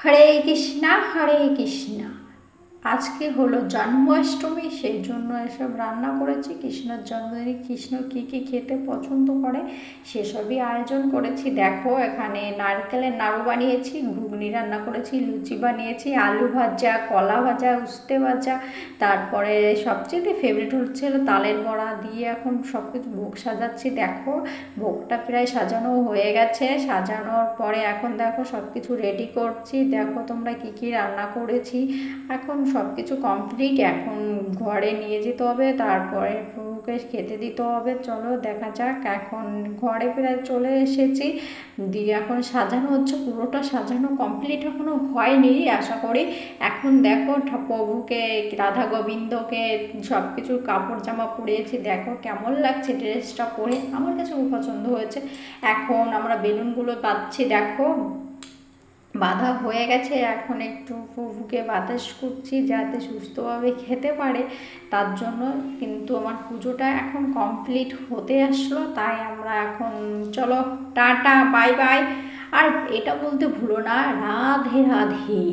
হরে কৃষ্ণা হরে কৃষ্ণা। আজকে হলো জন্মাষ্টমী, সেই জন্য এসব রান্না করেছি। কৃষ্ণের জন্মদিনে কৃষ্ণ কী কী খেতে পছন্দ করে সেসবই আয়োজন করেছি। দেখো, এখানে নারকেলের নাড়ু বানিয়েছি, ঘুগনি রান্না করেছি, লুচি বানিয়েছি, আলু ভাজা, কলা ভাজা, উস্তে ভাজা, তারপরে সবচেয়ে ফেভারিট হচ্ছে তালের বড়া দিয়ে এখন সব কিছু ভোগ সাজাচ্ছি। দেখো, ভোগটা প্রায় সাজানো হয়ে গেছে। সাজানোর পরে এখন দেখো সব কিছু রেডি করছি। দেখো তোমরা কী কী রান্না করেছি। এখন সব কিছু কমপ্লিট। এখন ঘরে নিয়ে যেতে হবে, তারপরে প্রভুকে খেতে দিতে হবে। চলো দেখা যাক। এখন ঘরে প্রায় চলে এসেছি, দিয়ে এখন সাজানো হচ্ছে। পুরোটা সাজানো কমপ্লিট এখনো হয়নি আশা করি। এখন দেখো প্রভুকে, রাধা গোবিন্দকে সব কিছু কাপড় জামা পরিয়েছি। দেখো কেমন লাগছে ড্রেসটা পরে, আমার কাছে খুব পছন্দ হয়েছে। এখন আমরা বেলুনগুলো পাচ্ছি। দেখো বাঁধা হয়ে গেছে, এখন একটু প্রভুকে বাতাস করছি যাতে সুস্থভাবে খেতে পারে, তার জন্য। কিন্তু আমার পুজোটা এখন কমপ্লিট হতে আসলো, তাই আমরা এখন চলো টাটা বাই বাই। আর এটা বলতে ভুলো না, রাধে রাধে।